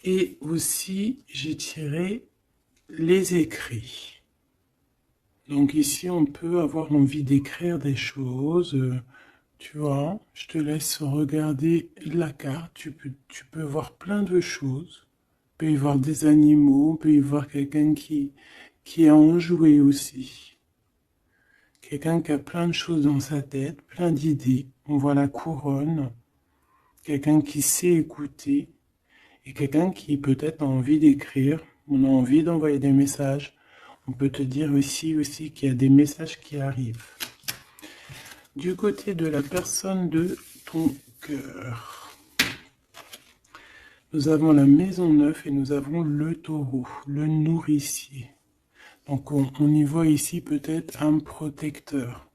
Et aussi, j'ai tiré les écrits. Donc ici, on peut avoir envie d'écrire des choses. Tu vois, je te laisse regarder la carte. Tu peux voir plein de choses. Il peut y voir des animaux, il peut y voir quelqu'un qui est enjoué aussi. Quelqu'un qui a plein de choses dans sa tête, plein d'idées. On voit la couronne. Quelqu'un qui sait écouter. Et quelqu'un qui peut-être a envie d'écrire. On a envie d'envoyer des messages. On peut te dire aussi qu'il y a des messages qui arrivent. Du côté de la personne de ton cœur, nous avons la maison 9 et nous avons le taureau, le nourricier. Donc on y voit ici peut-être un protecteur.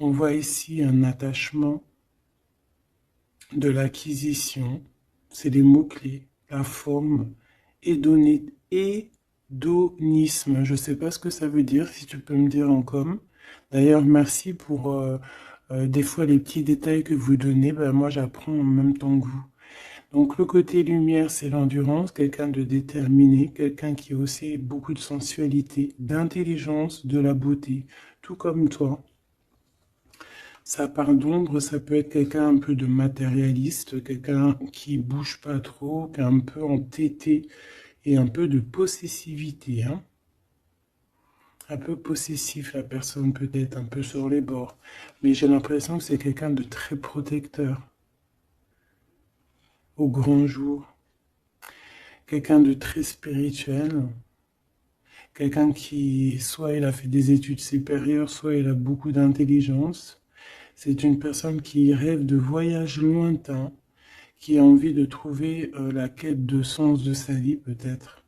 On voit ici un attachement, de l'acquisition, c'est les mots-clés, la forme, hédonisme. Je ne sais pas ce que ça veut dire, si tu peux me dire en com. D'ailleurs, merci pour des fois les petits détails que vous donnez. Ben, moi, j'apprends en même temps que vous. Donc, le côté lumière, c'est l'endurance, quelqu'un de déterminé, quelqu'un qui a aussi beaucoup de sensualité, d'intelligence, de la beauté, tout comme toi. Ça part d'ombre, ça peut être quelqu'un un peu de matérialiste, quelqu'un qui bouge pas trop, qui est un peu entêté et un peu de possessivité, hein. Un peu possessif, la personne peut-être un peu sur les bords. Mais j'ai l'impression que c'est quelqu'un de très protecteur au grand jour. Quelqu'un de très spirituel. Quelqu'un qui, soit il a fait des études supérieures, soit il a beaucoup d'intelligence. C'est une personne qui rêve de voyages lointains, qui a envie de trouver la quête de sens de sa vie, peut-être.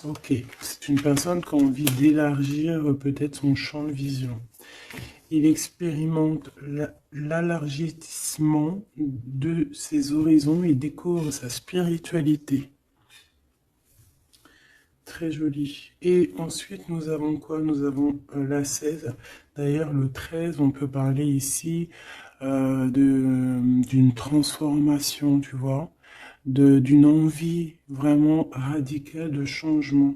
Ok, c'est une personne qui a envie d'élargir peut-être son champ de vision. Il expérimente l'élargissement de ses horizons et découvre sa spiritualité. Très joli. Et ensuite, nous avons quoi? Nous avons la 16. D'ailleurs, le 13, on peut parler ici d'une transformation, tu vois, d'une envie vraiment radicale de changement.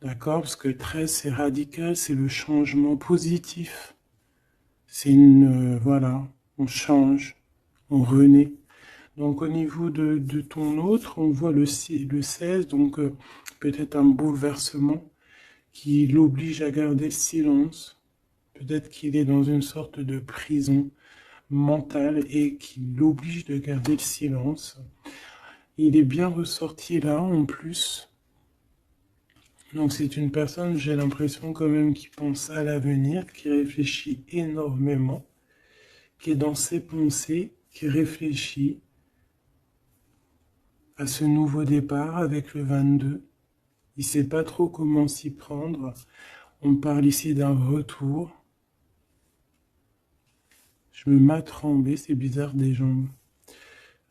D'accord? Parce que 13, c'est radical, c'est le changement positif. C'est voilà, on change, on renaît. Donc au niveau de ton autre, on voit le 16, donc peut-être un bouleversement qui l'oblige à garder le silence. Peut-être qu'il est dans une sorte de prison mentale et qui l'oblige de garder le silence. Il est bien ressorti là en plus. Donc c'est une personne, j'ai l'impression quand même, qui pense à l'avenir, qui réfléchit énormément, qui est dans ses pensées, qui réfléchit à ce nouveau départ avec le 22. Il ne sait pas trop comment s'y prendre. On parle ici d'un retour. Je me mets à trembler, c'est bizarre des jambes.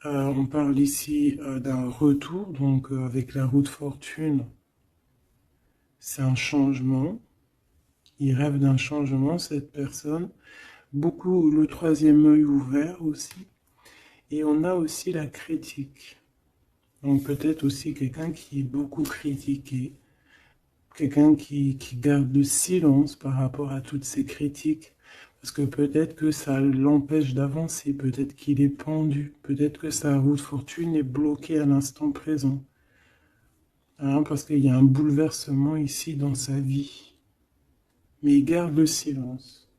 On parle ici d'un retour, donc avec la roue de fortune. C'est un changement. Il rêve d'un changement, cette personne. Beaucoup le troisième œil ouvert aussi. Et on a aussi la critique. Donc peut-être aussi quelqu'un qui est beaucoup critiqué. Quelqu'un qui garde le silence par rapport à toutes ces critiques. Parce que peut-être que ça l'empêche d'avancer, peut-être qu'il est pendu, peut-être que sa roue de fortune est bloquée à l'instant présent. Hein, parce qu'il y a un bouleversement ici dans sa vie. Mais il garde le silence.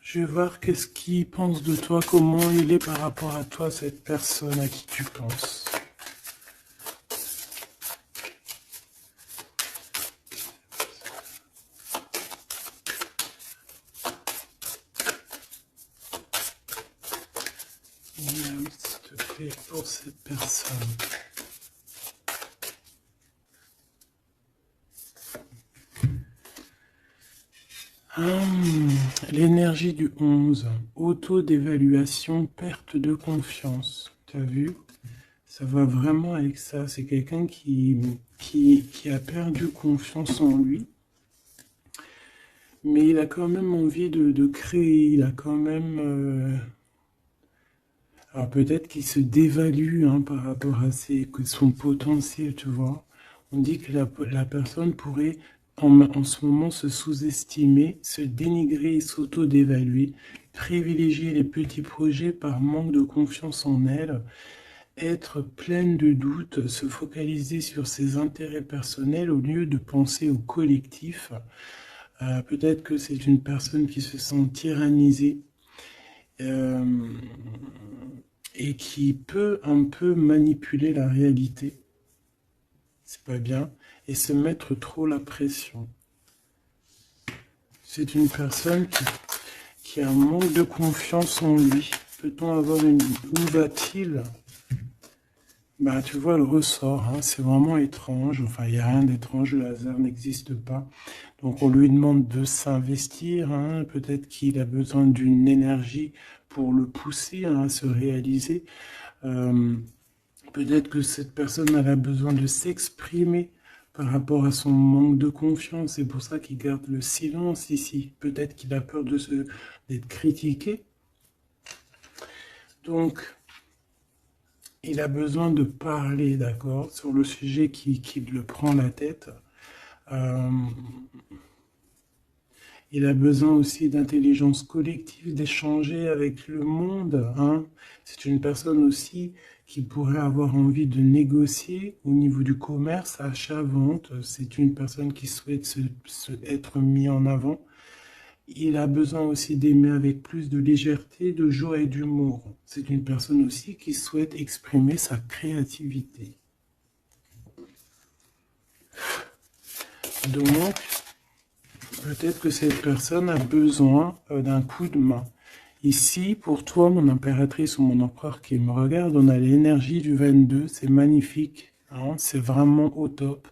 Je vais voir qu'est-ce qu'il pense de toi, comment il est par rapport à toi, cette personne à qui tu penses. S'il te plaît, pour cette personne. L'énergie du 11, auto-d'évaluation, perte de confiance. Tu as vu? Ça va vraiment avec ça. C'est quelqu'un qui a perdu confiance en lui. Mais il a quand même envie de créer, il a quand même... Alors peut-être qu'il se dévalue hein, par rapport à son potentiel, tu vois. On dit que la personne pourrait en ce moment se sous-estimer, se dénigrer et s'auto-dévaluer, privilégier les petits projets par manque de confiance en elle, être pleine de doutes, se focaliser sur ses intérêts personnels au lieu de penser au collectif. Peut-être que c'est une personne qui se sent tyrannisée euh, et qui peut un peu manipuler la réalité. C'est pas bien. Et se mettre trop la pression. C'est une personne qui a un manque de confiance en lui. Peut-on avoir une... Où va-t-il? Bah, tu vois, le ressort, hein, c'est vraiment étrange. Enfin, il n'y a rien d'étrange, le hasard n'existe pas. Donc, on lui demande de s'investir. Hein, peut-être qu'il a besoin d'une énergie pour le pousser hein, à se réaliser. Peut-être que cette personne elle a besoin de s'exprimer par rapport à son manque de confiance. C'est pour ça qu'il garde le silence ici. Peut-être qu'il a peur d'être critiqué. Donc, il a besoin de parler, d'accord, sur le sujet qui le prend la tête. Il a besoin aussi d'intelligence collective, d'échanger avec le monde. Hein. C'est une personne aussi qui pourrait avoir envie de négocier au niveau du commerce, achat-vente. C'est une personne qui souhaite être mis en avant. Il a besoin aussi d'aimer avec plus de légèreté, de joie et d'humour. C'est une personne aussi qui souhaite exprimer sa créativité. Donc, peut-être que cette personne a besoin d'un coup de main. Ici, pour toi, mon impératrice ou mon empereur qui me regarde, on a l'énergie du 22, c'est magnifique, hein, c'est vraiment au top.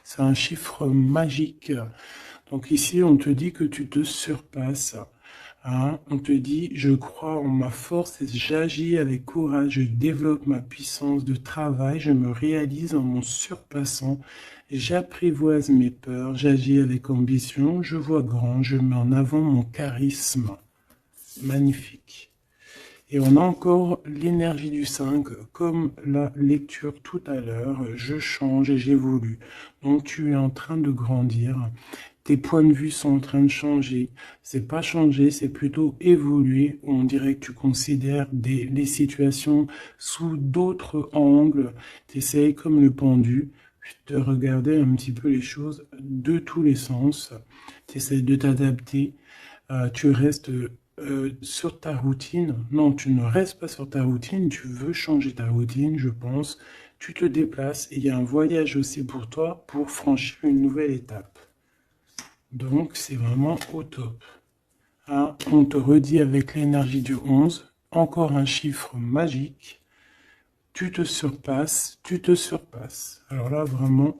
C'est un chiffre magique. Donc ici, on te dit que tu te surpasses. Hein, on te dit, je crois en ma force et j'agis avec courage, je développe ma puissance de travail, je me réalise en mon surpassant, j'apprivoise mes peurs, j'agis avec ambition, je vois grand, je mets en avant mon charisme. Magnifique. Et on a encore l'énergie du 5, comme la lecture tout à l'heure, je change et j'évolue. Donc tu es en train de grandir. Tes points de vue sont en train de changer. C'est pas changer, c'est plutôt évoluer. On dirait que tu considères les situations sous d'autres angles. Tu essayes comme le pendu de regarder un petit peu les choses de tous les sens. Tu essayes de t'adapter. Tu restes sur ta routine. Non, tu ne restes pas sur ta routine. Tu veux changer ta routine, je pense. Tu te déplaces et il y a un voyage aussi pour toi pour franchir une nouvelle étape. Donc, c'est vraiment au top. Hein, on te redit avec l'énergie du 11, encore un chiffre magique. Tu te surpasses, tu te surpasses. Alors là, vraiment,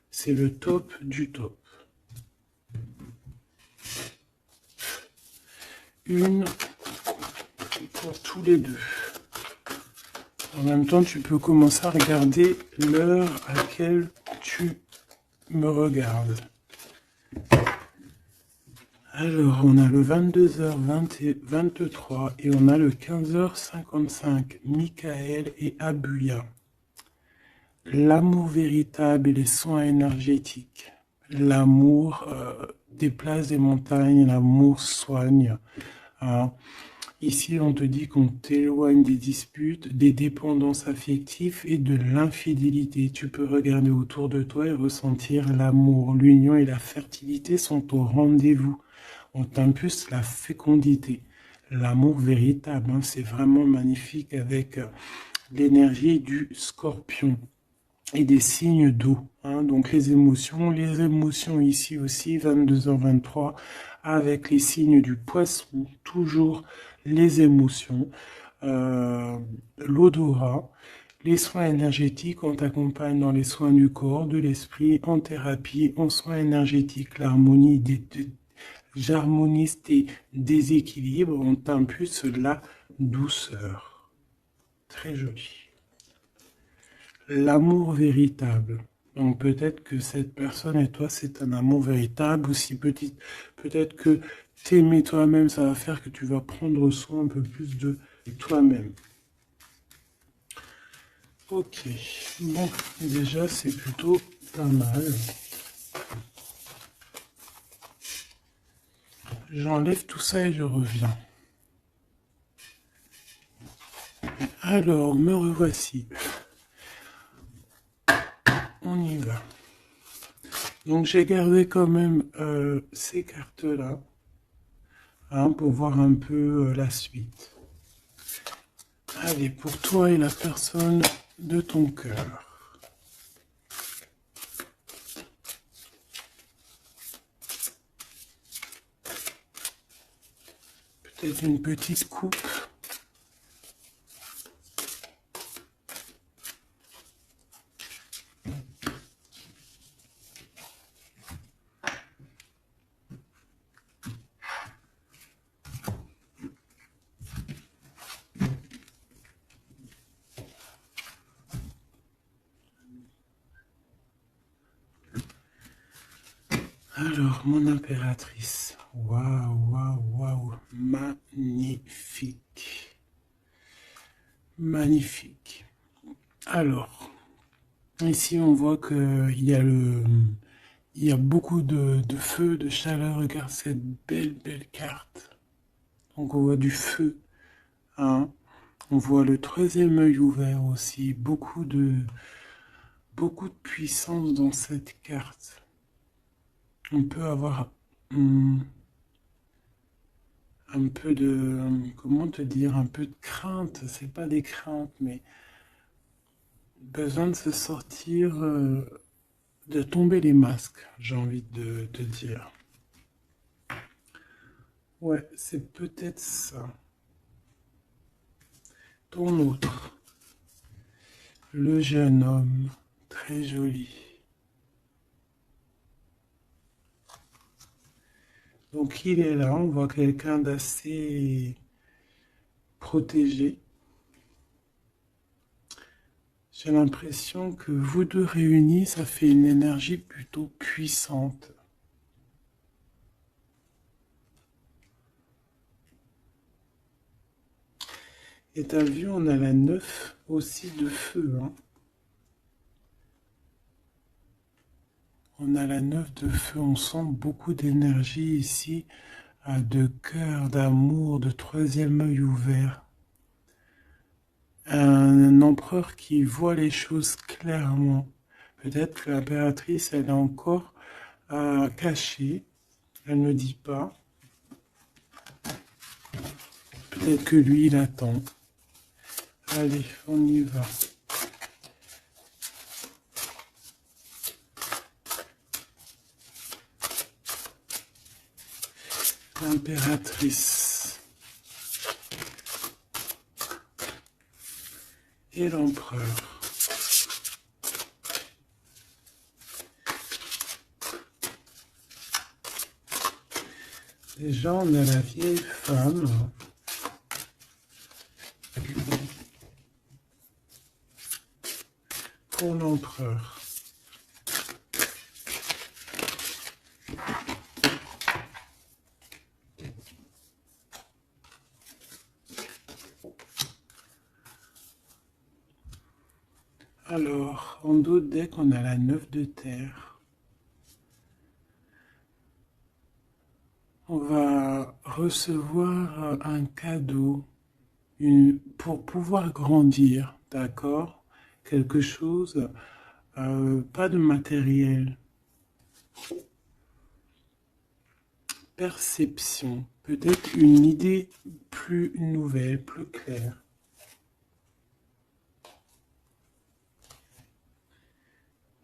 c'est le top du top. Une pour tous les deux. En même temps, tu peux commencer à regarder l'heure à laquelle tu me regardes. Alors, on a le 22h23 et on a le 15h55. Michael et Abuya. L'amour véritable et les soins énergétiques. L'amour déplace des montagnes, l'amour soigne. Hein. Ici, on te dit qu'on t'éloigne des disputes, des dépendances affectives et de l'infidélité. Tu peux regarder autour de toi et ressentir l'amour. L'union et la fertilité sont au rendez-vous. On t'impulse la fécondité. L'amour véritable, hein, c'est vraiment magnifique avec l'énergie du scorpion et des signes d'eau. Hein, donc les émotions ici aussi, 22h23, avec les signes du poisson, toujours les émotions, l'odorat, les soins énergétiques, on t'accompagne dans les soins du corps, de l'esprit, en thérapie, en soins énergétiques, j'harmonise tes déséquilibres, on t'impulse la douceur. Très joli. L'amour véritable. Donc peut-être que cette personne et toi, c'est un amour véritable, ou si peut-être que t'aimer toi-même, ça va faire que tu vas prendre soin un peu plus de toi-même. Ok, bon, déjà c'est plutôt pas mal. J'enlève tout ça et je reviens. Alors, me revoici. On y va. Donc j'ai gardé quand même ces cartes-là, hein, pour voir un peu la suite. Allez, pour toi et la personne de ton cœur. Peut-être une petite coupe. Alors, mon impératrice. Waouh, waouh, waouh. Magnifique. Magnifique. Alors, ici, on voit qu'il y a il y a beaucoup de feu, de chaleur. Regarde cette belle, belle carte. Donc, on voit du feu, hein. On voit le troisième œil ouvert aussi. Beaucoup de puissance dans cette carte. On peut avoir un peu de, comment te dire, un peu de crainte. C'est pas des craintes, mais besoin de se sortir, de tomber les masques, j'ai envie de te dire. Ouais, c'est peut-être ça. Ton autre, le jeune homme, très joli. Donc il est là, on voit quelqu'un d'assez protégé. J'ai l'impression que vous deux réunis, ça fait une énergie plutôt puissante. Et t'as vu, on a la 9 aussi de feu, hein. On a la 9 de feu, on sent beaucoup d'énergie ici, de cœur, d'amour, de troisième œil ouvert. Un empereur qui voit les choses clairement. Peut-être que l'impératrice, elle est encore cachée, elle ne dit pas. Peut-être que lui, il attend. Allez, on y va. L'impératrice et l'empereur. Déjà, on a la vieille femme. Pour l'empereur. Alors, en d'autres decks, on a la 9 de terre. On va recevoir un cadeau pour pouvoir grandir, d'accord? Quelque chose, pas de matériel. Perception, peut-être une idée plus nouvelle, plus claire.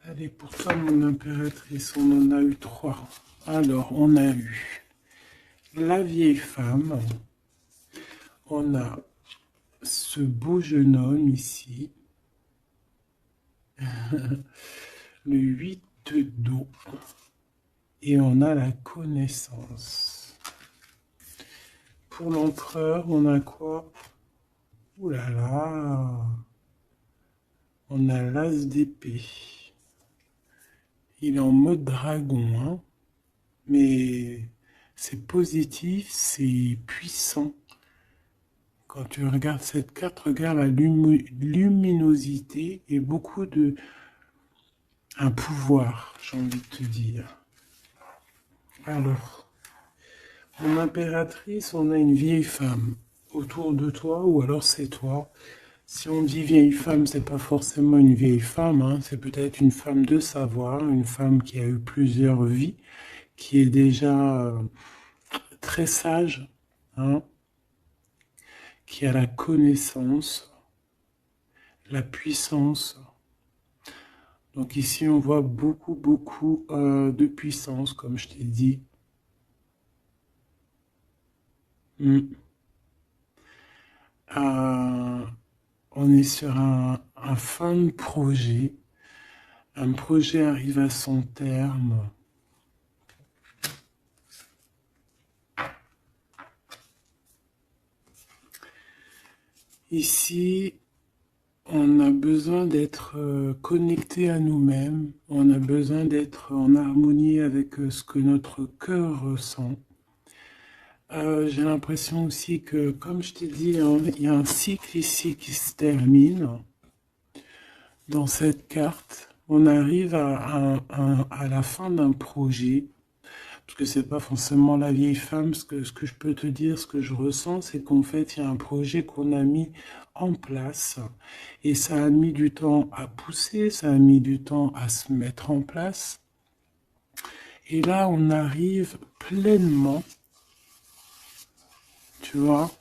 Allez, pour toi, mon impératrice, on en a eu 3. Alors, on a eu la vieille femme. On a ce beau jeune homme ici. Le 8 d'eau. Et on a la connaissance. Pour l'empereur, on a quoi? Ouh là là. On a l'as d'épée. Il est en mode dragon, hein, mais c'est positif, c'est puissant. Quand tu regardes cette carte, regarde la luminosité et beaucoup de... un pouvoir, j'ai envie de te dire. Alors, mon impératrice, on a une vieille femme autour de toi, ou alors c'est toi. Si on dit vieille femme, c'est pas forcément une vieille femme, hein, c'est peut-être une femme de savoir, une femme qui a eu plusieurs vies, qui est déjà très sage, hein, qui a la connaissance, la puissance. Donc ici, on voit beaucoup, beaucoup de puissance, comme je t'ai dit. Mm. On est sur un fin de projet. Un projet arrive à son terme. Ici, on a besoin d'être connecté à nous-mêmes. On a besoin d'être en harmonie avec ce que notre cœur ressent. J'ai l'impression aussi que, comme je t'ai dit, hein, il y a un cycle ici qui se termine. Dans cette carte, on arrive à la fin d'un projet, parce que c'est pas forcément la vieille femme. Ce que je peux te dire, ce que je ressens, c'est qu'en fait, il y a un projet qu'on a mis en place, et ça a mis du temps à pousser, ça a mis du temps à se mettre en place. Et là, on arrive pleinement, tu vois,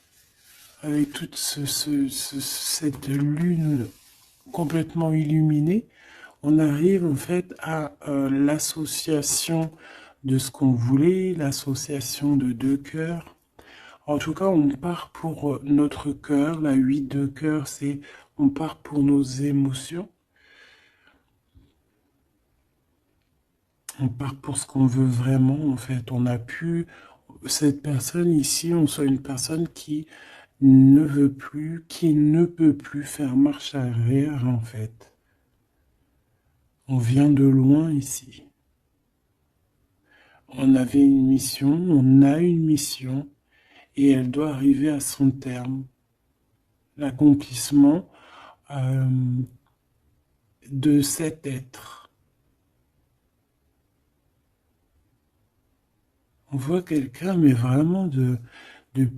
avec toute cette lune complètement illuminée, on arrive en fait à l'association de ce qu'on voulait, l'association de deux cœurs. En tout cas, on part pour notre cœur. La 8 de cœur, c'est on part pour nos émotions. On part pour ce qu'on veut vraiment, en fait. On a pu, cette personne ici, on soit une personne qui ne veut plus, qui ne peut plus faire marche arrière, en fait. On vient de loin ici. On avait une mission, on a une mission, et elle doit arriver à son terme. L'accomplissement de cet être. On voit quelqu'un, mais vraiment de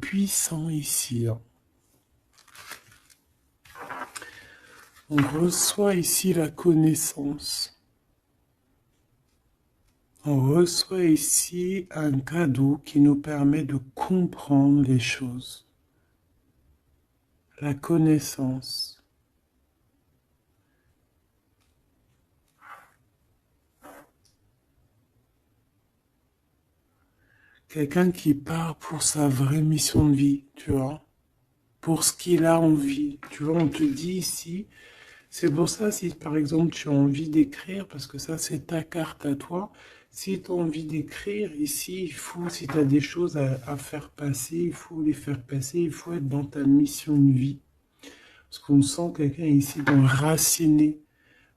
puissant ici, hein. On reçoit ici la connaissance. On reçoit ici un cadeau qui nous permet de comprendre les choses. La connaissance. Quelqu'un qui part pour sa vraie mission de vie, tu vois, pour ce qu'il a envie. Tu vois, on te dit ici, c'est pour ça, si par exemple tu as envie d'écrire, parce que ça c'est ta carte à toi, si tu as envie d'écrire, ici, il faut, si tu as des choses à faire passer, il faut les faire passer, il faut être dans ta mission de vie. Parce qu'on sent quelqu'un ici d'enraciné,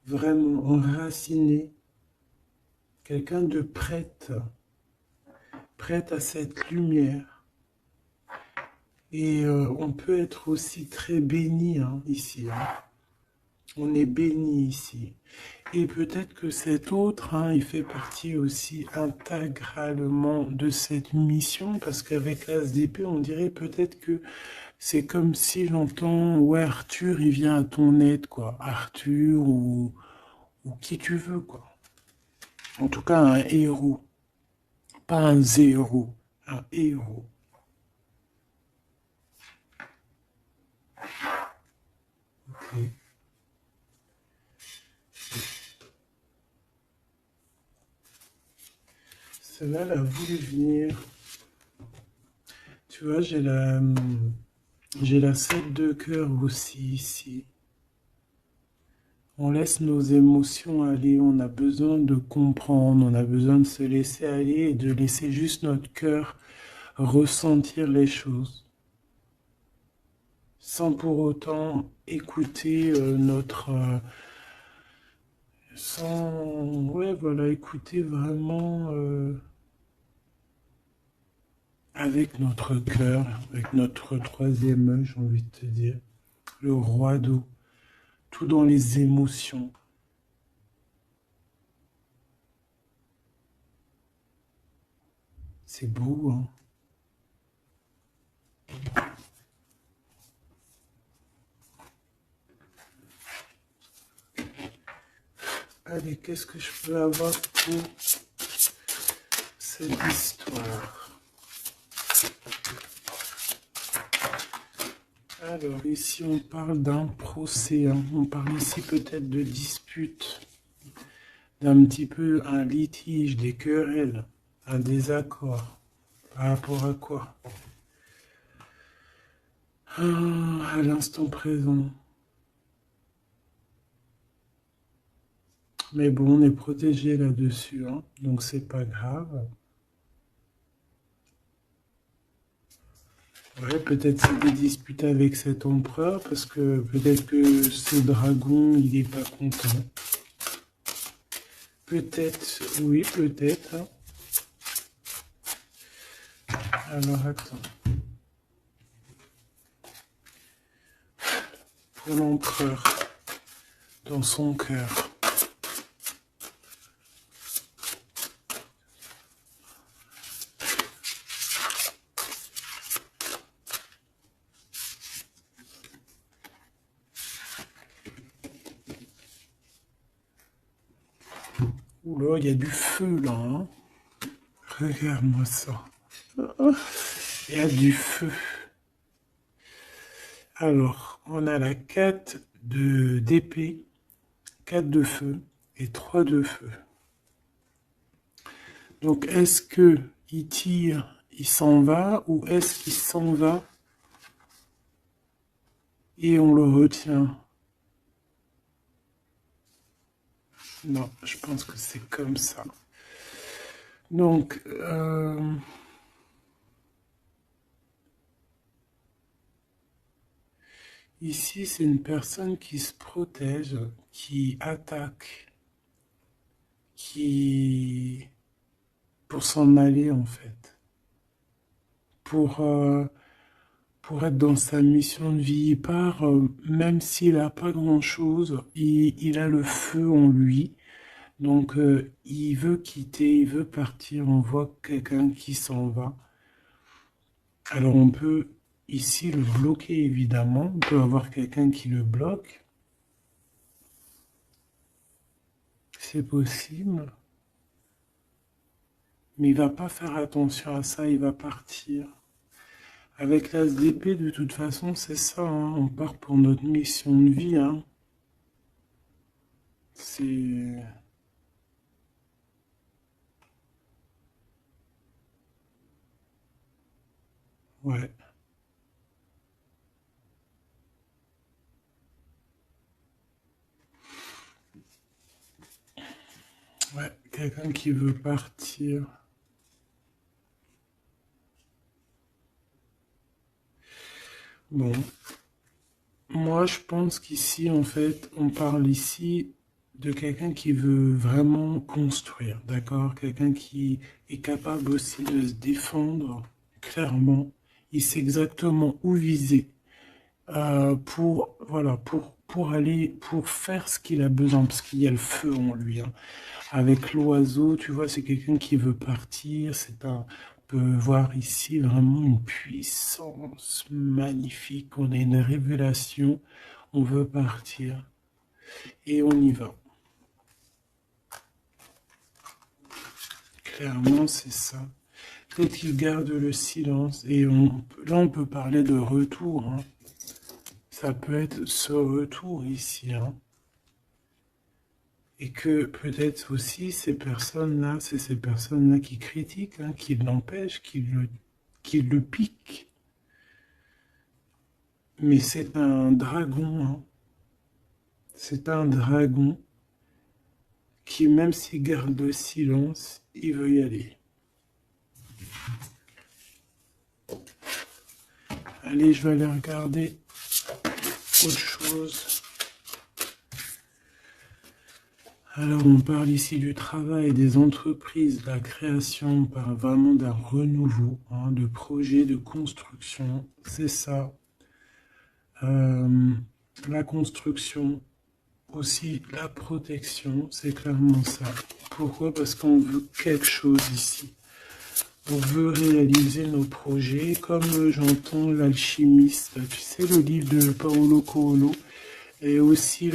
vraiment enraciné, quelqu'un de prête à cette lumière. Et on peut être aussi très béni, hein, ici, hein. On est béni ici. Et peut-être que cet autre, hein, il fait partie aussi intégralement de cette mission, parce qu'avec l'As d'épée, on dirait peut-être que c'est comme si j'entends, ouais, Arthur, il vient à ton aide, quoi. Arthur ou qui tu veux, quoi. En tout cas, un héros. Pas un zéro, un héros. Ok. Celle-là, elle a voulu venir. Tu vois, j'ai la 7 de cœur aussi ici. On laisse nos émotions aller, on a besoin de comprendre, on a besoin de se laisser aller et de laisser juste notre cœur ressentir les choses, sans pour autant écouter Sans... Ouais, voilà, écouter vraiment avec notre cœur, avec notre troisième œil, j'ai envie de te dire. Le roi d'eau, tout dans les émotions. C'est beau, hein. Allez, qu'est-ce que je peux avoir pour cette histoire? Alors, ici, on parle d'un procès, hein. On parle ici peut-être de dispute, d'un petit peu un litige, des querelles, un désaccord. Par rapport à quoi? À l'instant présent. Mais bon, on est protégé là-dessus, hein, donc c'est pas grave. Ouais, peut-être c'est des disputes avec cet empereur, parce que peut-être que ce dragon, il est pas content. Peut-être, oui, peut-être, hein. Alors, attends. Pour l'empereur, dans son cœur. Oula, il y a du feu là, hein. Regarde-moi ça. Il y a du feu. Alors, on a la 4 d'épée, 4 de feu et 3 de feu. Donc, est-ce que il tire, il s'en va, ou est-ce qu'il s'en va et on le retient? Non, je pense que c'est comme ça. Donc, ici, c'est une personne qui se protège, qui attaque, qui... pour s'en aller en fait. Pour, euh, pour être dans sa mission de vie, il part, même s'il n'a pas grand-chose, il a le feu en lui. Donc, il veut quitter, il veut partir. On voit quelqu'un qui s'en va. Alors, on peut ici le bloquer, évidemment. On peut avoir quelqu'un qui le bloque. C'est possible. Mais il va pas faire attention à ça, il va partir. Avec l'as d'épée, de toute façon, c'est ça, hein. On part pour notre mission de vie, hein. C'est... Ouais. Ouais, quelqu'un qui veut partir. Bon, moi je pense qu'ici, en fait, on parle ici de quelqu'un qui veut vraiment construire, d'accord? Quelqu'un qui est capable aussi de se défendre clairement. Il sait exactement où viser pour, voilà, pour aller, pour faire ce qu'il a besoin, parce qu'il y a le feu en lui, hein. Avec l'oiseau, tu vois, c'est quelqu'un qui veut partir. On peut voir ici vraiment une puissance magnifique. On a une révélation. On veut partir et on y va. Clairement, c'est ça. Peut-être qu'il garde le silence et là, on peut parler de retour, hein. Ça peut être ce retour ici, hein. Et que peut-être aussi ces personnes-là, c'est ces personnes-là qui critiquent, hein, qui l'empêchent, qui le piquent. Mais c'est un dragon, hein. C'est un dragon qui, même s'il garde le silence, il veut y aller. Allez, je vais aller regarder autre chose. Alors, on parle ici du travail, des entreprises, de la création, on parle vraiment d'un renouveau, hein, de projet, de construction, c'est ça. Euh, la construction, aussi la protection, c'est clairement ça. Pourquoi? Parce qu'on veut quelque chose ici. On veut réaliser nos projets, comme j'entends l'alchimiste, tu sais, le livre de Paolo Coelho, et aussi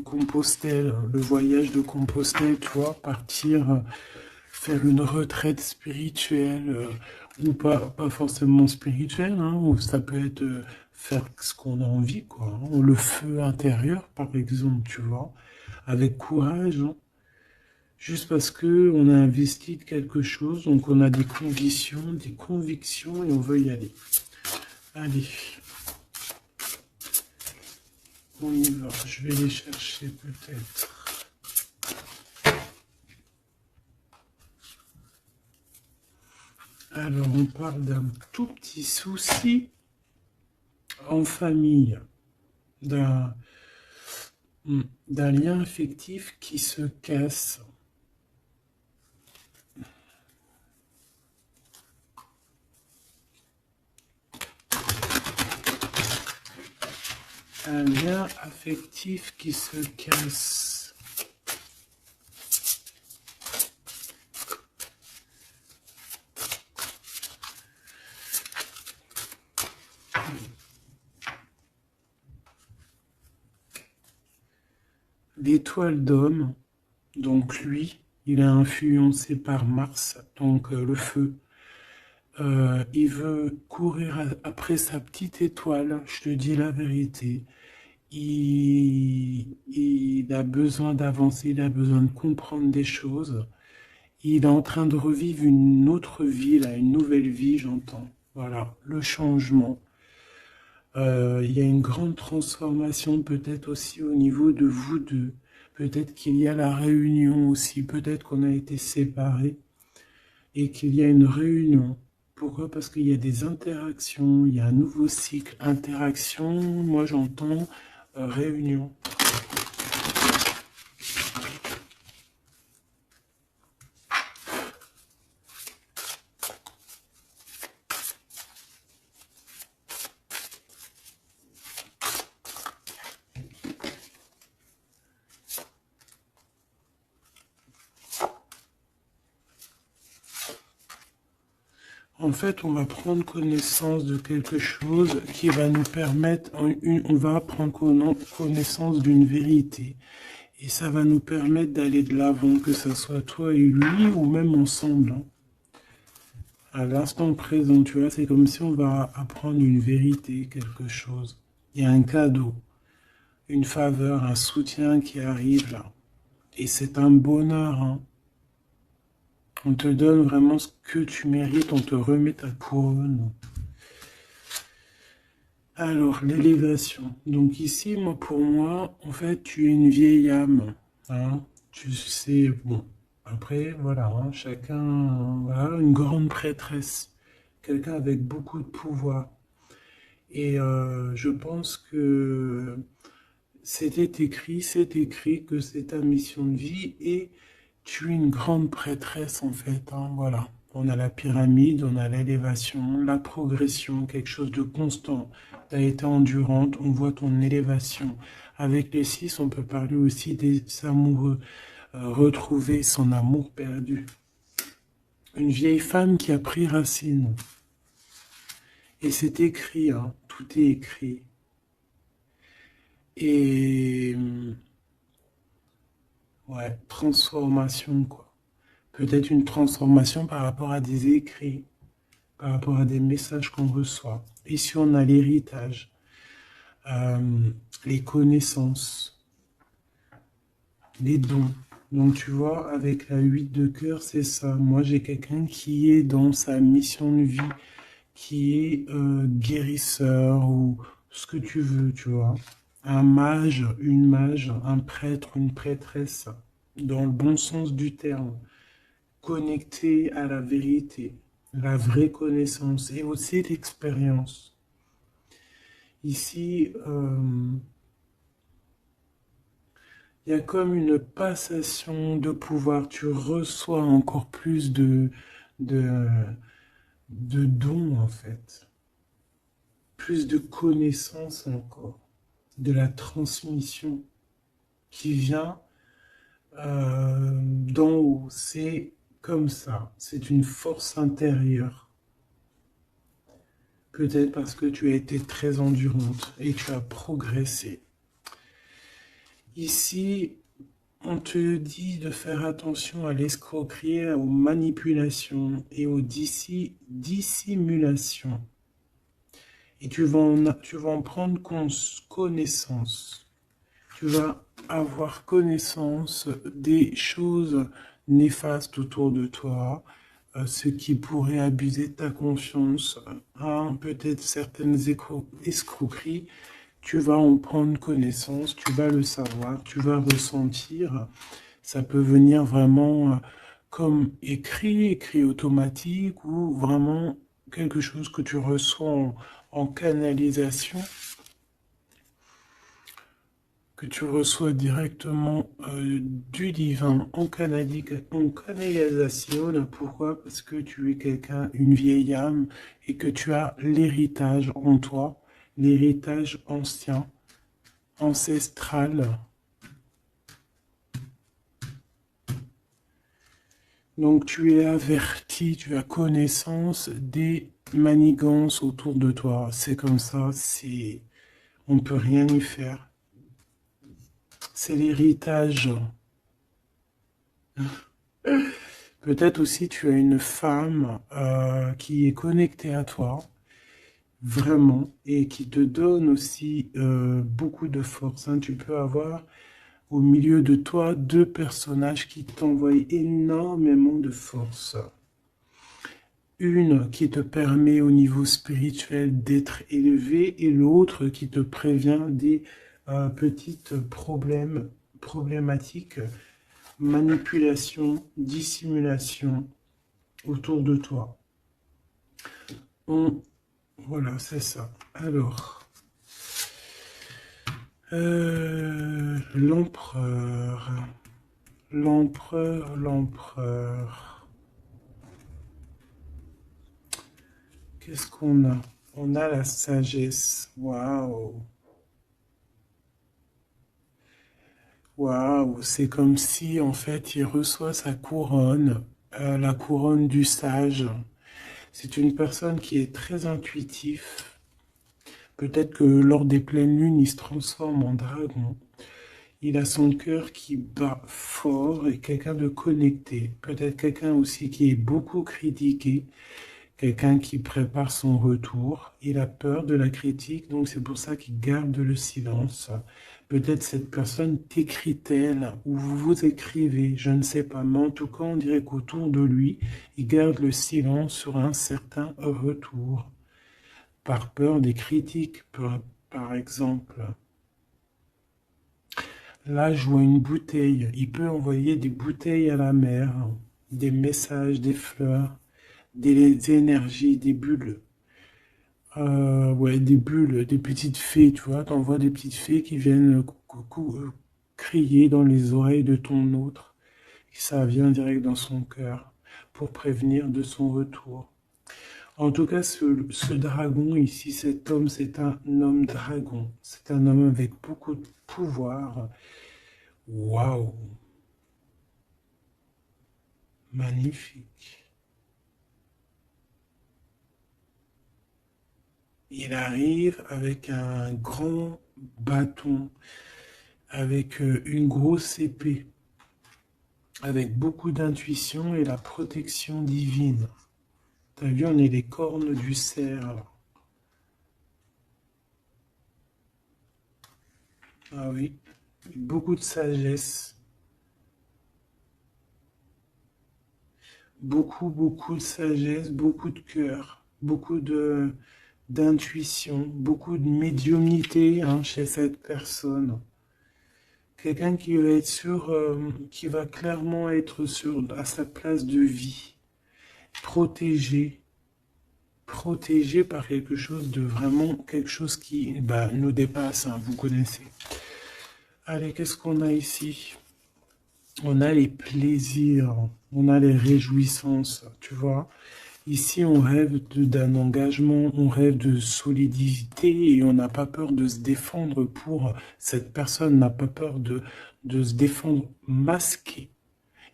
Compostelle, le voyage de Compostelle, tu vois, partir faire une retraite spirituelle, ou pas forcément spirituelle, hein, ou ça peut être faire ce qu'on a envie, quoi, hein, le feu intérieur, par exemple, tu vois, avec courage, hein, juste parce que on a investi de quelque chose, donc on a des convictions et on veut y aller. Allez, on y va. Je vais les chercher peut-être. Alors, on parle d'un tout petit souci en famille, d'un d'un lien affectif qui se casse. Un lien affectif qui se casse. L'étoile d'homme, donc lui, il est influencé par Mars, donc le feu. Il veut courir après sa petite étoile, je te dis la vérité. Il a besoin d'avancer, il a besoin de comprendre des choses. Il est en train de revivre une autre vie, là, une nouvelle vie, j'entends. Voilà, le changement. Il y a une grande transformation peut-être aussi au niveau de vous deux. Peut-être qu'il y a la réunion aussi. Peut-être qu'on a été séparés et qu'il y a une réunion. Pourquoi? Parce qu'il y a des interactions, il y a un nouveau cycle. Interaction, moi j'entends réunion. En fait, on va prendre connaissance de quelque chose qui va nous permettre, on va prendre connaissance d'une vérité. Et ça va nous permettre d'aller de l'avant, que ce soit toi et lui, ou même ensemble, hein. À l'instant présent, tu vois, c'est comme si on va apprendre une vérité, quelque chose. Il y a un cadeau, une faveur, un soutien qui arrive là. Et c'est un bonheur, hein. On te donne vraiment ce que tu mérites, on te remet ta couronne. Alors, l'élévation. Donc ici, moi, pour moi, en fait, tu es une vieille âme, hein. Tu sais, bon, après, voilà, hein, chacun, voilà, une grande prêtresse, quelqu'un avec beaucoup de pouvoir. Et je pense que c'est écrit que c'est ta mission de vie et tu es une grande prêtresse en fait, hein, voilà. On a la pyramide, on a l'élévation, la progression, quelque chose de constant. Tu as été endurante, on voit ton élévation. Avec les 6, on peut parler aussi des amoureux, retrouver son amour perdu. Une vieille femme qui a pris racine. Et c'est écrit, hein, tout est écrit. Et ouais, transformation, quoi. Peut-être une transformation par rapport à des écrits, par rapport à des messages qu'on reçoit. Ici, on a l'héritage, les connaissances, les dons. Donc, tu vois, avec la 8 de cœur, c'est ça. Moi, j'ai quelqu'un qui est dans sa mission de vie, qui est guérisseur ou ce que tu veux, tu vois. Un mage, un prêtre, une prêtresse, dans le bon sens du terme, connecté à la vérité, la vraie connaissance et aussi l'expérience. Ici, Il y a comme une passation de pouvoir. Tu reçois encore plus de, de dons, en fait. Plus de connaissances encore. De la transmission qui vient d'en haut. C'est comme ça. C'est une force intérieure. Peut-être parce que tu as été très endurante et tu as progressé. Ici, on te dit de faire attention à l'escroquerie, aux manipulations et aux dissimulations. Et tu vas en prendre connaissance. Tu vas avoir connaissance des choses néfastes autour de toi, ce qui pourrait abuser de ta confiance, hein, peut-être certaines escroqueries. Tu vas en prendre connaissance, tu vas le savoir, tu vas ressentir. Ça peut venir vraiment comme écrit automatique ou vraiment quelque chose que tu reçois en canalisation, que tu reçois directement du divin en canalisation. Pourquoi? Parce que tu es quelqu'un, une vieille âme, et que tu as l'héritage en toi, l'héritage ancien, ancestral. Donc tu es averti, tu as connaissance des manigances autour de toi. C'est comme ça, on ne peut rien y faire. C'est l'héritage. Peut-être aussi tu as une femme qui est connectée à toi, vraiment, et qui te donne aussi beaucoup de force, hein. Tu peux avoir au milieu de toi deux personnages qui t'envoient énormément de force. Une qui te permet au niveau spirituel d'être élevé et l'autre qui te prévient des petites problématiques, manipulation, dissimulation autour de toi. Voilà, c'est ça. Alors, l'empereur, l'empereur. Qu'est-ce qu'on a? On a la sagesse. Waouh! Waouh! C'est comme si, en fait, il reçoit sa couronne, la couronne du sage. C'est une personne qui est très intuitif. Peut-être que lors des pleines lunes, il se transforme en dragon. Il a son cœur qui bat fort et quelqu'un de connecté. Peut-être quelqu'un aussi qui est beaucoup critiqué. Quelqu'un qui prépare son retour. Il a peur de la critique, donc c'est pour ça qu'il garde le silence. Peut-être cette personne t'écrit-elle ou vous vous écrivez, je ne sais pas. Mais en tout cas, on dirait qu'autour de lui, il garde le silence sur un certain retour. Par peur des critiques, par exemple. Là, je vois une bouteille. Il peut envoyer des bouteilles à la mer, des messages, des fleurs, des énergies, des bulles. Ouais, des bulles, des petites fées, tu vois. T'envoies des petites fées qui viennent crier dans les oreilles de ton autre. Et ça vient direct dans son cœur pour prévenir de son retour. En tout cas, ce dragon ici, cet homme, c'est un homme dragon. C'est un homme avec beaucoup de pouvoir. Waouh! Magnifique. Il arrive avec un grand bâton, avec une grosse épée, avec beaucoup d'intuition et la protection divine. T'as vu, on est les cornes du cerf. Ah oui, beaucoup de sagesse. Beaucoup de sagesse, beaucoup de cœur, beaucoup d'intuition, beaucoup de médiumnité, hein, chez cette personne. Quelqu'un qui va être qui va clairement être à sa place de vie, protégé, protégé par quelque chose de vraiment, quelque chose qui nous dépasse, hein, vous connaissez. Allez, qu'est-ce qu'on a ici? On a les plaisirs, on a les réjouissances, tu vois. Ici, on rêve d'un engagement, on rêve de solidité et on n'a pas peur de se défendre pour... Cette personne n'a pas peur de se défendre masqué.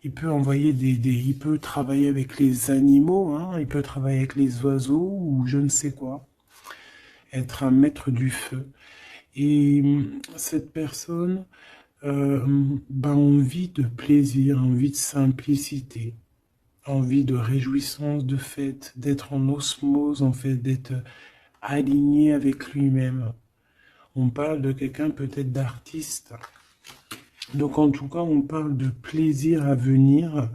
Il peut envoyer il peut travailler avec les animaux, hein, il peut travailler avec les oiseaux ou je ne sais quoi. Être un maître du feu. Et cette personne envie de plaisir, envie de simplicité, envie de réjouissance, de fête, d'être en osmose, en fait, d'être aligné avec lui-même. On parle de quelqu'un peut-être d'artiste. Donc en tout cas, on parle de plaisir à venir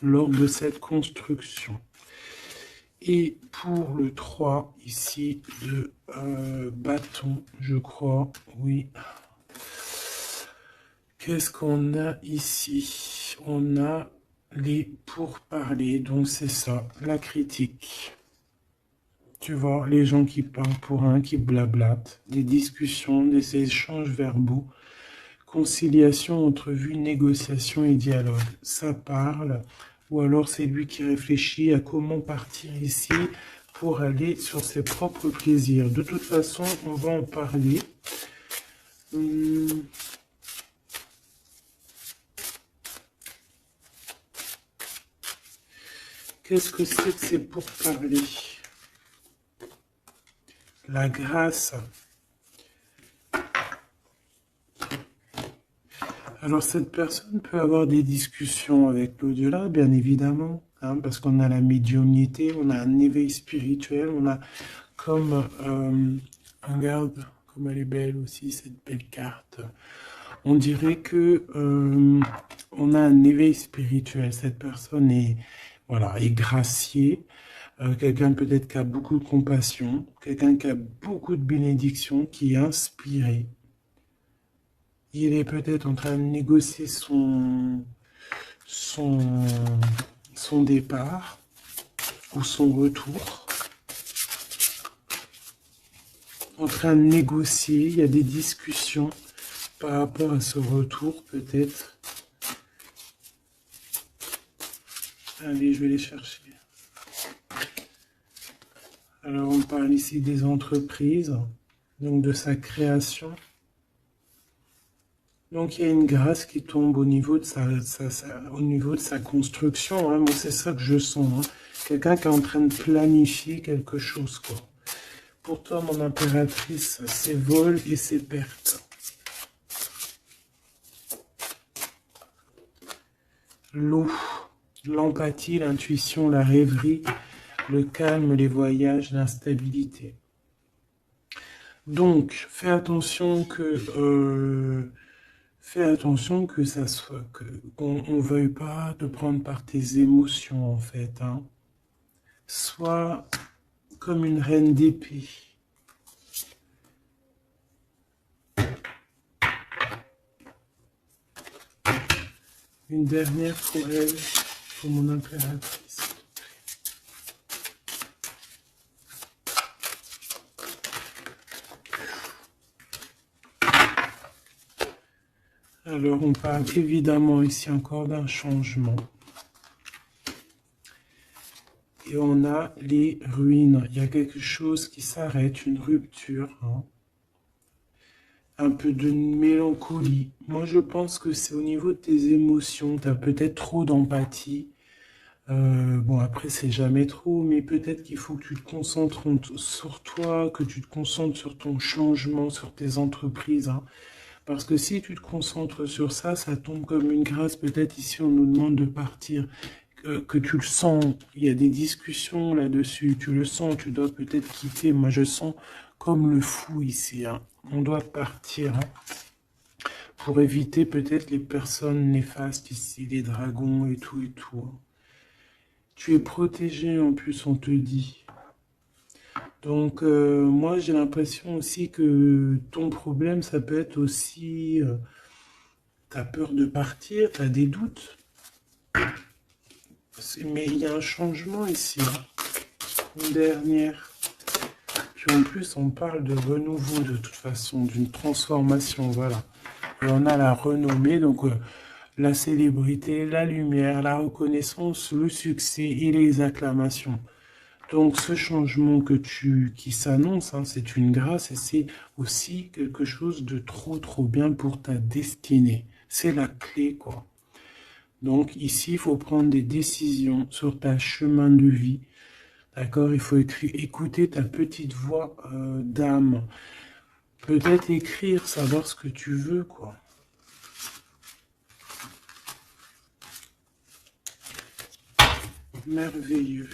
lors de cette construction. Et pour le 3, ici, de bâton, je crois, oui. Qu'est-ce qu'on a ici? On a les pourparlers, donc c'est ça, la critique. Tu vois, les gens qui parlent pour un, qui blablatent, des discussions, des échanges verbaux, conciliation, entrevue, négociation et dialogue. Ça parle, ou alors c'est lui qui réfléchit à comment partir ici pour aller sur ses propres plaisirs. De toute façon, on va en parler. Qu'est-ce que c'est que ces pourparlers? La grâce. Alors cette personne peut avoir des discussions avec l'au-delà, bien évidemment, hein, parce qu'on a la médiumnité, on a un éveil spirituel, on a comme, regarde comme elle est belle aussi, cette belle carte. On dirait que on a un éveil spirituel. Cette personne est, voilà, est graciée. Quelqu'un peut-être qui a beaucoup de compassion, quelqu'un qui a beaucoup de bénédiction, qui est inspiré. Il est peut-être en train de négocier son départ ou son retour. En train de négocier, il y a des discussions par rapport à ce retour peut-être. Allez, je vais les chercher. Alors, on parle ici des entreprises, donc de sa création. Donc, il y a une grâce qui tombe au niveau de sa construction. Hein. Moi, c'est ça que je sens. Hein. Quelqu'un qui est en train de planifier quelque chose, quoi. Pour toi, mon impératrice, c'est vol et c'est perte. L'eau, l'empathie, l'intuition, la rêverie, le calme, les voyages, l'instabilité. Donc, fais attention que ça soit, qu'on ne veuille pas te prendre par tes émotions, en fait. Hein. Sois comme une reine d'épée. Une dernière pour elle, pour mon impératrice. Alors, on parle évidemment ici encore d'un changement. Et on a les ruines. Il y a quelque chose qui s'arrête, une rupture. Hein. Un peu de mélancolie. Moi, je pense que c'est au niveau de tes émotions. Tu as peut-être trop d'empathie. Bon, après, c'est jamais trop, mais peut-être qu'il faut que tu te concentres sur toi, que tu te concentres sur ton changement, sur tes entreprises. Hein. Parce que si tu te concentres sur ça, ça tombe comme une grâce. Peut-être ici, on nous demande de partir. Que tu le sens, il y a des discussions là-dessus, tu le sens, tu dois peut-être quitter. Moi, je sens comme le fou ici. Hein. On doit partir hein, pour éviter peut-être les personnes néfastes ici, les dragons et tout et tout. Hein. Tu es protégé en plus, on te dit. Donc, moi, j'ai l'impression aussi que ton problème, ça peut être aussi... tu as peur de partir, tu as des doutes. Mais il y a un changement ici. Une dernière. Puis en plus, on parle de renouveau de toute façon, d'une transformation, voilà. Et on a la renommée, donc la célébrité, la lumière, la reconnaissance, le succès et les acclamations. Donc ce changement qui s'annonce, hein, c'est une grâce et c'est aussi quelque chose de trop bien pour ta destinée. C'est la clé, quoi. Donc ici, il faut prendre des décisions sur ta chemin de vie. D'accord? Il faut écouter ta petite voix d'âme. Peut-être écrire, savoir ce que tu veux, quoi. Merveilleux.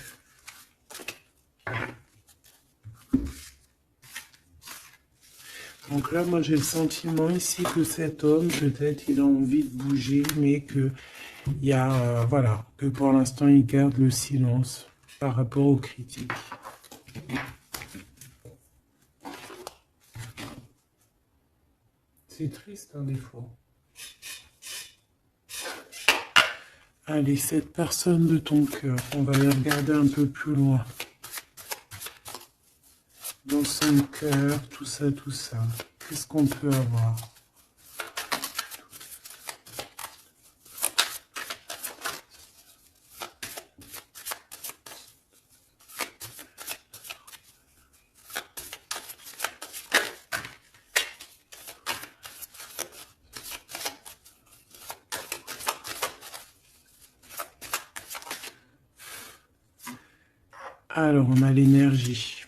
Donc là, moi, j'ai le sentiment ici que cet homme, peut-être, il a envie de bouger, mais que il y a, voilà, que pour l'instant, il garde le silence par rapport aux critiques. C'est triste, hein, des fois. Allez, cette personne de ton cœur, on va les regarder un peu plus loin. Dans son cœur, tout ça. Qu'est-ce qu'on peut avoir? Alors, on a l'énergie.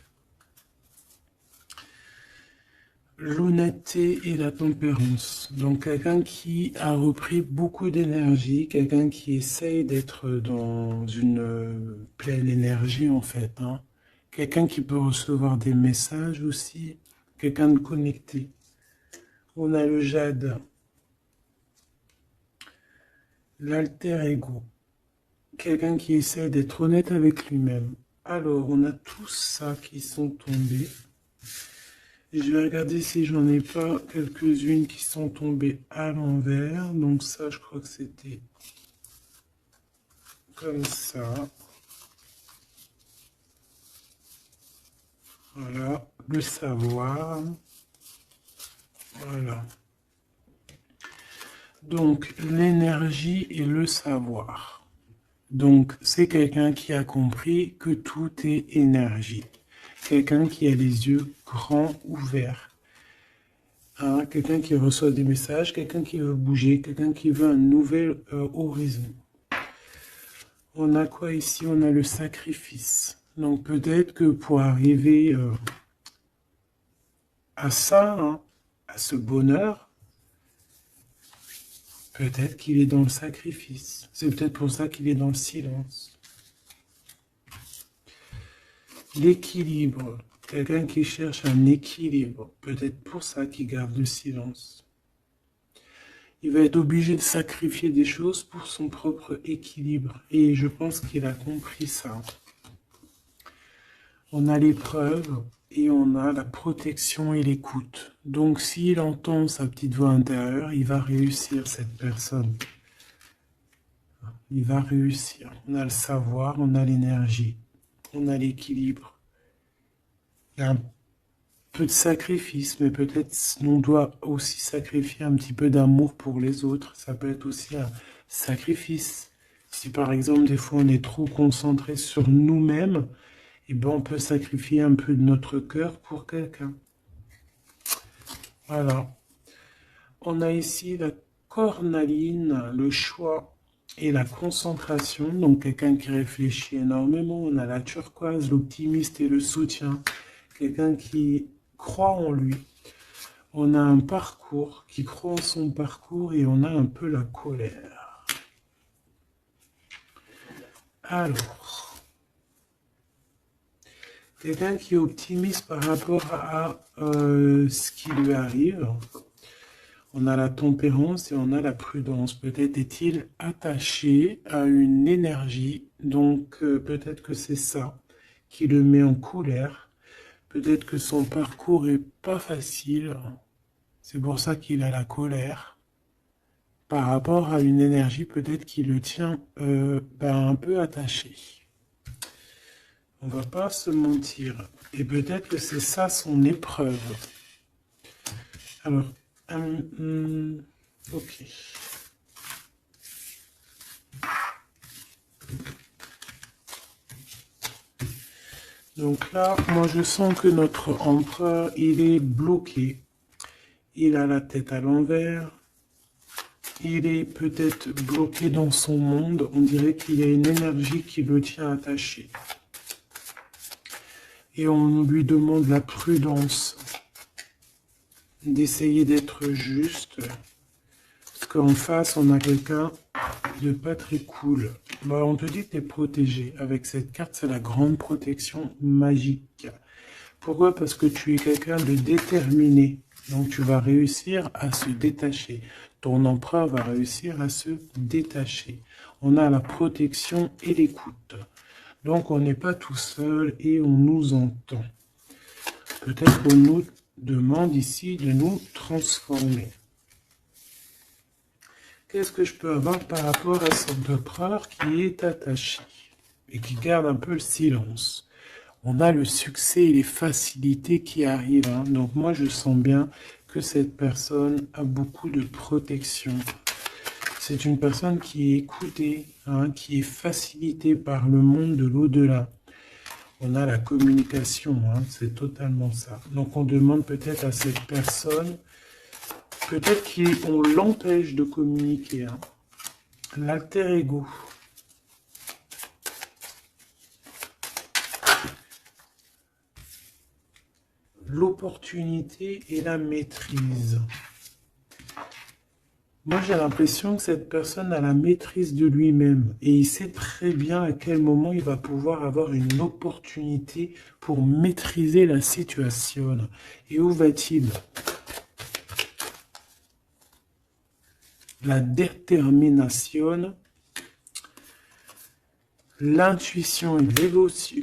L'honnêteté et la tempérance. Donc, quelqu'un qui a repris beaucoup d'énergie, quelqu'un qui essaye d'être dans une pleine énergie, en fait, hein. Quelqu'un qui peut recevoir des messages aussi, quelqu'un de connecté. On a le jade, l'alter ego, quelqu'un qui essaie d'être honnête avec lui-même. Alors, on a tous ça qui sont tombés. Et je vais regarder si j'en ai pas quelques-unes qui sont tombées à l'envers. Donc ça, je crois que c'était comme ça. Voilà, le savoir. Voilà. Donc, l'énergie et le savoir. Donc, c'est quelqu'un qui a compris que tout est énergie. Quelqu'un qui a les yeux grands ouverts. Hein, quelqu'un qui reçoit des messages, quelqu'un qui veut bouger, quelqu'un qui veut un nouvel horizon. On a quoi ici? On a le sacrifice. Donc peut-être que pour arriver à ça, hein, à ce bonheur, peut-être qu'il est dans le sacrifice. C'est peut-être pour ça qu'il est dans le silence. L'équilibre. Quelqu'un qui cherche un équilibre. Peut-être pour ça qu'il garde le silence. Il va être obligé de sacrifier des choses pour son propre équilibre. Et je pense qu'il a compris ça. On a l'épreuve et on a la protection et l'écoute. Donc s'il entend sa petite voix intérieure, il va réussir, cette personne. Il va réussir. On a le savoir, on a l'énergie, on a l'équilibre. Il y a un peu de sacrifice, mais peut-être on doit aussi sacrifier un petit peu d'amour pour les autres. Ça peut être aussi un sacrifice. Si par exemple, des fois, on est trop concentré sur nous-mêmes, eh ben, on peut sacrifier un peu de notre cœur pour quelqu'un. Voilà. On a ici la cornaline, le choix et la concentration. Donc, quelqu'un qui réfléchit énormément. On a la turquoise, l'optimiste et le soutien. Quelqu'un qui croit en lui. On a un parcours, qui croit en son parcours, et on a un peu la colère. Alors, quelqu'un qui est optimiste par rapport à ce qui lui arrive. On a la tempérance et on a la prudence. Peut-être est-il attaché à une énergie, donc peut-être que c'est ça qui le met en colère. Peut-être que son parcours est pas facile. C'est pour ça qu'il a la colère. Par rapport à une énergie, peut-être qui le tient un peu attaché. On va pas se mentir. Et peut-être que c'est ça son épreuve. Alors, Ok. Donc là, moi je sens que notre empereur, il est bloqué. Il a la tête à l'envers. Il est peut-être bloqué dans son monde. On dirait qu'il y a une énergie qui le tient attaché. Et on lui demande la prudence d'essayer d'être juste. Parce qu'en face, on a quelqu'un de pas très cool. Bah, on te dit que tu es protégé. Avec cette carte, c'est la grande protection magique. Pourquoi? Parce que tu es quelqu'un de déterminé. Donc tu vas réussir à se détacher. Ton empereur va réussir à se détacher. On a la protection et l'écoute. Donc on n'est pas tout seul et on nous entend. Peut-être qu'on nous demande ici de nous transformer. Qu'est-ce que je peux avoir par rapport à cet empereur qui est attaché et qui garde un peu le silence? On a le succès et les facilités qui arrivent. Hein. Donc moi, je sens bien que cette personne a beaucoup de protection. C'est une personne qui est écoutée, hein, qui est facilitée par le monde de l'au-delà. On a la communication, hein, c'est totalement ça. Donc on demande peut-être à cette personne, peut-être qu'on l'empêche de communiquer. Hein. L'alter ego. L'opportunité et la maîtrise. Moi, j'ai l'impression que cette personne a la maîtrise de lui-même et il sait très bien à quel moment il va pouvoir avoir une opportunité pour maîtriser la situation. Et où va-t-il? La détermination, l'intuition et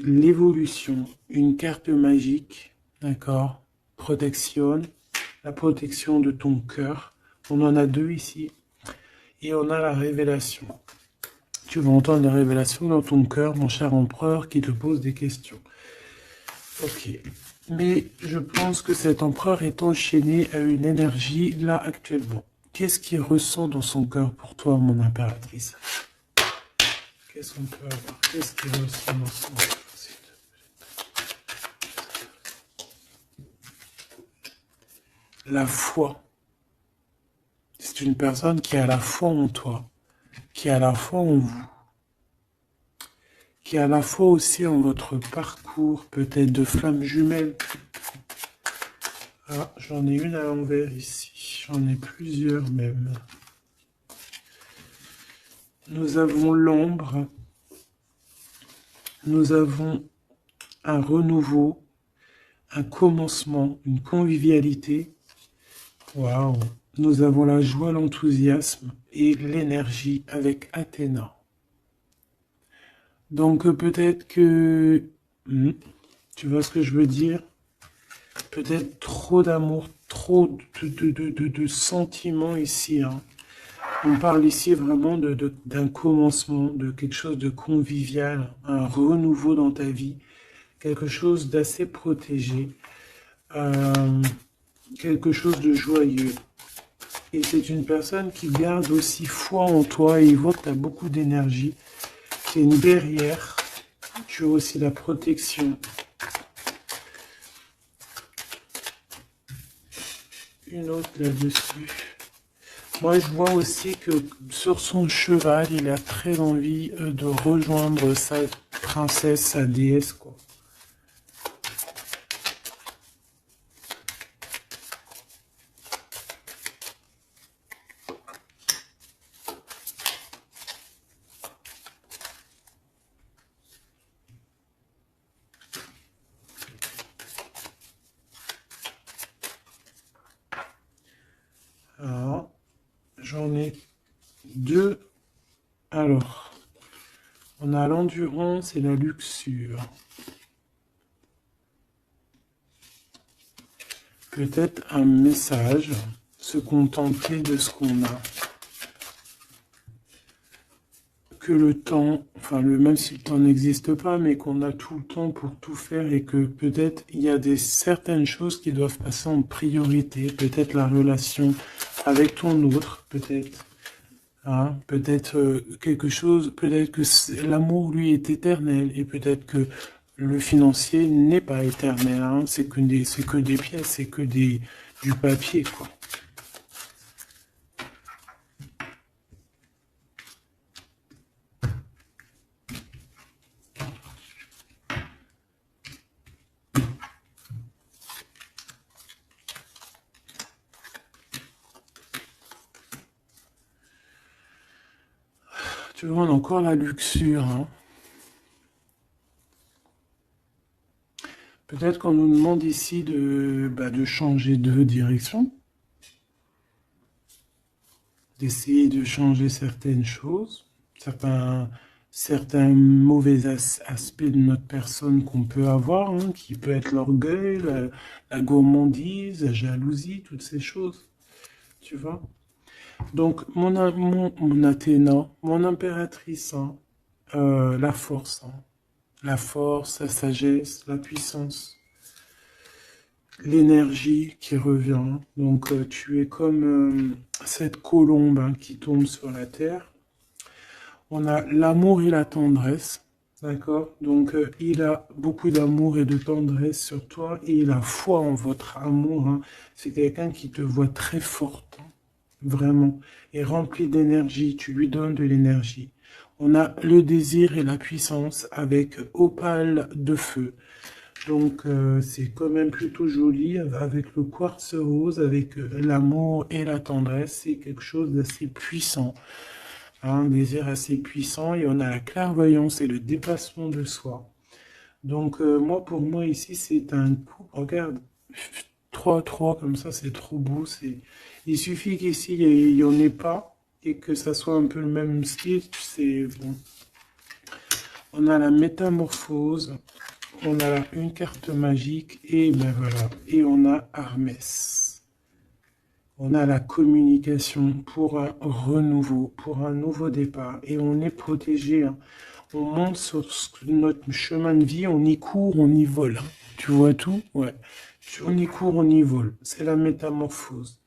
l'évolution, une carte magique, d'accord? Protection, la protection de ton cœur. On en a deux ici. Et on a la révélation. Tu vas entendre la révélation dans ton cœur, mon cher empereur, qui te pose des questions. Ok. Mais je pense que cet empereur est enchaîné à une énergie, là, actuellement. Qu'est-ce qu'il ressent dans son cœur pour toi, mon impératrice? Qu'est-ce qu'on peut avoir? Qu'est-ce qu'il ressent dans son cœur? La foi. C'est une personne qui a la foi en toi, qui a la foi en vous, qui a la foi aussi en votre parcours, peut-être de flammes jumelles. Ah, j'en ai une à l'envers ici, j'en ai plusieurs même. Nous avons l'ombre, nous avons un renouveau, un commencement, une convivialité. Waouh! Nous avons la joie, l'enthousiasme et l'énergie avec Athéna. Donc peut-être que... tu vois ce que je veux dire? Peut-être trop d'amour, trop de sentiments ici. Hein. On parle ici vraiment d'un commencement, de quelque chose de convivial, un renouveau dans ta vie, quelque chose d'assez protégé, quelque chose de joyeux. Et c'est une personne qui garde aussi foi en toi et il voit que tu as beaucoup d'énergie. C'est une guerrière. Tu as aussi la protection. Une autre là-dessus. Moi, je vois aussi que sur son cheval, il a très envie de rejoindre sa princesse, sa déesse, quoi. Alors, j'en ai deux. Alors, on a l'endurance et la luxure. Peut-être un message, se contenter de ce qu'on a. que le temps, enfin même si le temps n'existe pas, mais qu'on a tout le temps pour tout faire et que peut-être il y a certaines choses qui doivent passer en priorité, peut-être la relation avec ton autre, peut-être, hein, peut-être quelque chose, peut-être que l'amour lui est éternel et peut-être que le financier n'est pas éternel, hein, c'est que des pièces, c'est que du papier, quoi. Tu vois, on a encore la luxure, hein. Peut-être qu'on nous demande ici de changer de direction, d'essayer de changer certaines choses, certains mauvais aspects de notre personne qu'on peut avoir, hein, qui peut être l'orgueil, la gourmandise, la jalousie, toutes ces choses, tu vois. Donc, mon Athéna, mon impératrice, hein, la force, la sagesse, la puissance, l'énergie qui revient. Donc, tu es comme cette colombe, hein, qui tombe sur la terre. On a l'amour et la tendresse, d'accord? Donc, il a beaucoup d'amour et de tendresse sur toi et il a foi en votre amour, hein. C'est quelqu'un qui te voit très forte, hein, vraiment, et rempli d'énergie. Tu lui donnes de l'énergie. On a le désir et la puissance avec opale de feu. Donc, c'est quand même plutôt joli avec le quartz rose, avec l'amour et la tendresse. C'est quelque chose d'assez puissant, hein, un désir assez puissant. Et on a la clairvoyance et le dépassement de soi. Donc, pour moi, ici, c'est un coup. Regarde, 3-3, comme ça, c'est trop beau. Il suffit qu'ici, il n'y en ait pas et que ça soit un peu le même style. C'est bon. On a la métamorphose. On a là une carte magique et ben voilà. Et on a Hermès. On a la communication pour un renouveau, pour un nouveau départ. Et on est protégé, hein. On monte sur notre chemin de vie, on y court, on y vole, hein. Tu vois tout? Ouais. On y court, on y vole. C'est la métamorphose.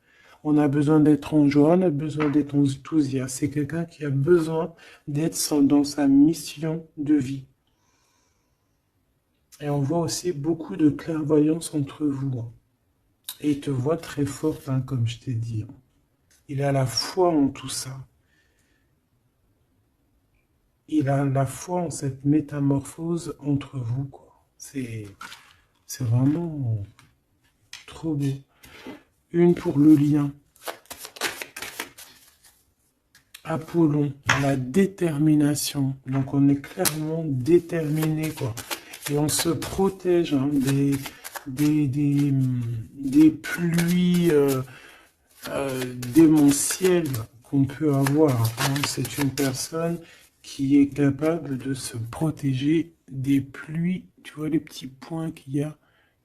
On a besoin d'être en joie, on a besoin d'être enthousiaste. C'est quelqu'un qui a besoin d'être dans sa mission de vie. Et on voit aussi beaucoup de clairvoyance entre vous, hein. Et il te voit très forte, hein, comme je t'ai dit, hein. Il a la foi en tout ça. Il a la foi en cette métamorphose entre vous, quoi. C'est vraiment trop beau. Une pour le lien. Apollon, la détermination. Donc on est clairement déterminé, quoi. Et on se protège, hein, des pluies démentielles qu'on peut avoir, hein. C'est une personne qui est capable de se protéger des pluies. Tu vois les petits points qu'il y a?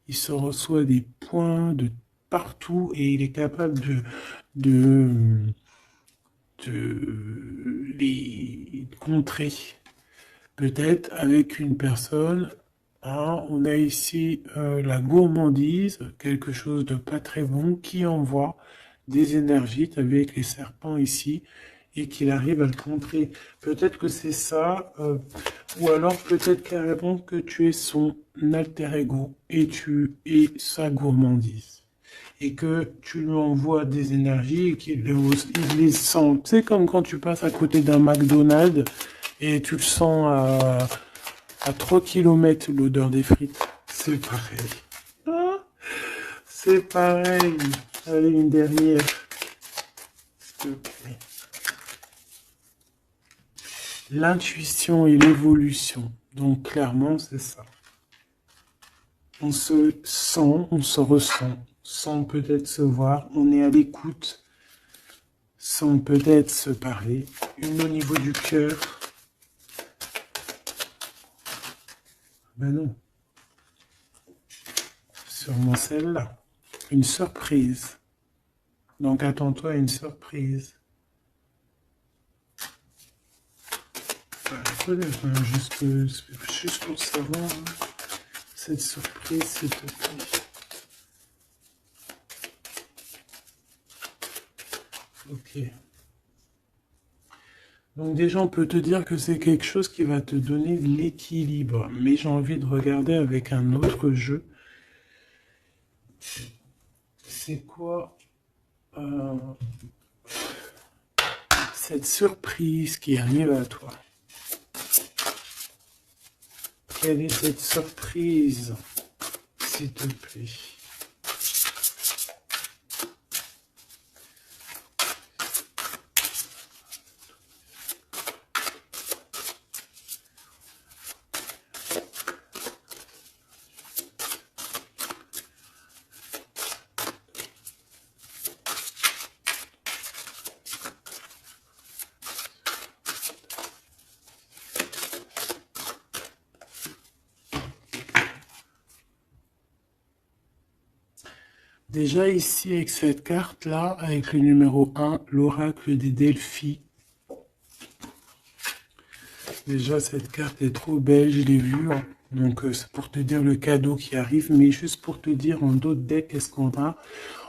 Il se reçoit des points de partout et il est capable de, de les contrer. Peut-être avec une personne, hein, on a ici la gourmandise, quelque chose de pas très bon, qui envoie des énergies, tu as vu avec les serpents ici, et qu'il arrive à le contrer. Peut-être que c'est ça, ou alors peut-être carrément que tu es son alter ego, et tu es sa gourmandise. Et que tu lui envoies des énergies et qu'il les sent. C'est comme quand tu passes à côté d'un McDonald's et tu le sens à 3 km l'odeur des frites. C'est pareil. Ah, c'est pareil. Allez, une dernière. S'il te plaît. L'intuition et l'évolution. Donc clairement, c'est ça. On se sent, on se ressent, sans peut-être se voir. On est à l'écoute, sans peut-être se parler. Une au niveau du cœur. Ben non. Sûrement celle-là. Une surprise. Donc attends-toi à une surprise. Enfin, juste pour savoir, hein, cette surprise, s'il te plaît. Ok. Donc déjà, on peut te dire que c'est quelque chose qui va te donner l'équilibre. Mais j'ai envie de regarder avec un autre jeu. C'est quoi cette surprise qui arrive à toi? Quelle est cette surprise, s'il te plaît? Déjà ici, avec cette carte-là, avec le numéro 1, l'oracle des Delphi. Déjà, cette carte est trop belle, je l'ai vue. Hein. Donc, c'est pour te dire le cadeau qui arrive. Mais juste pour te dire, en d'autres decks, qu'est-ce qu'on a?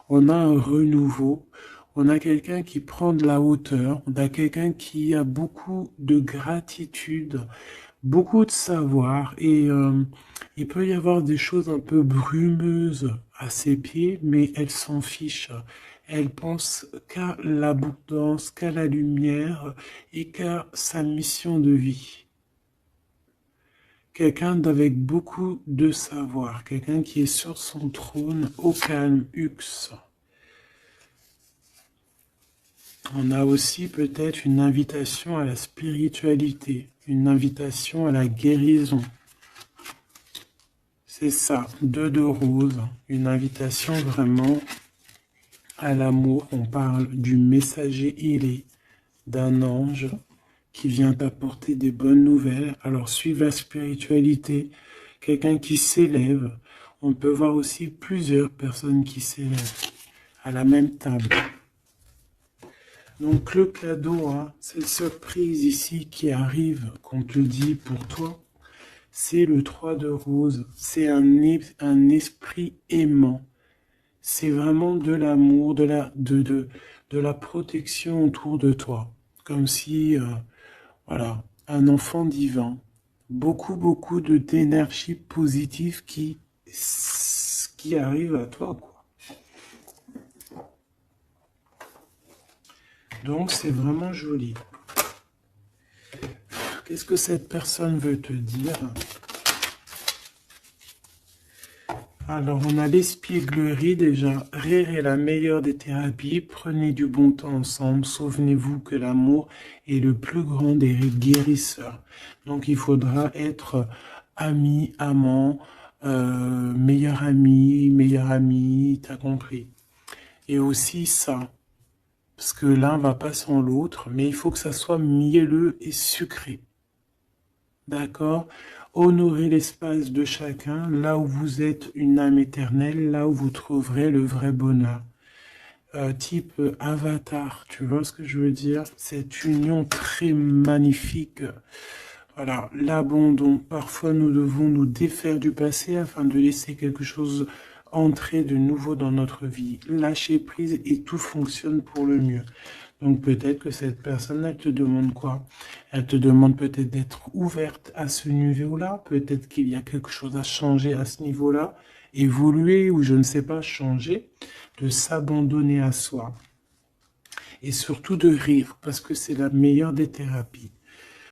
On a un renouveau. On a quelqu'un qui prend de la hauteur. On a quelqu'un qui a beaucoup de gratitude, beaucoup de savoir. Et il peut y avoir des choses un peu brumeuses à ses pieds, mais elle s'en fiche. Elle pense qu'à l'abondance, qu'à la lumière et qu'à sa mission de vie. Quelqu'un d'avec beaucoup de savoir, quelqu'un qui est sur son trône, au calme, Hux. On a aussi peut-être une invitation à la spiritualité, une invitation à la guérison. C'est ça, 2 de rose, une invitation vraiment à l'amour. On parle du messager ailé, d'un ange qui vient t'apporter des bonnes nouvelles. Alors, suivre la spiritualité, quelqu'un qui s'élève. On peut voir aussi plusieurs personnes qui s'élèvent à la même table. Donc, le cadeau, hein, cette surprise ici qui arrive, qu'on te dit pour toi, c'est le 3 de rose. C'est un esprit aimant. C'est vraiment de l'amour, de la protection autour de toi. Comme si, voilà, un enfant divin. Beaucoup d'énergie positive qui arrive à toi, quoi. Donc, c'est vraiment joli. Qu'est-ce que cette personne veut te dire? Alors, on a l'espièglerie déjà. Rire est la meilleure des thérapies. Prenez du bon temps ensemble. Souvenez-vous que l'amour est le plus grand des guérisseurs. Donc, il faudra être ami, amant, meilleur ami, t'as compris. Et aussi ça, parce que l'un va pas sans l'autre, mais il faut que ça soit mielleux et sucré. D'accord? Honorez l'espace de chacun, là où vous êtes une âme éternelle, là où vous trouverez le vrai bonheur. Type avatar, tu vois ce que je veux dire? Cette union très magnifique. Voilà, l'abandon. Parfois, nous devons nous défaire du passé afin de laisser quelque chose entrer de nouveau dans notre vie. Lâcher prise et tout fonctionne pour le mieux. Donc peut-être que cette personne, elle te demande quoi? Elle te demande peut-être d'être ouverte à ce niveau-là. Peut-être qu'il y a quelque chose à changer à ce niveau-là. Évoluer ou je ne sais pas, changer. De s'abandonner à soi. Et surtout de rire, parce que c'est la meilleure des thérapies.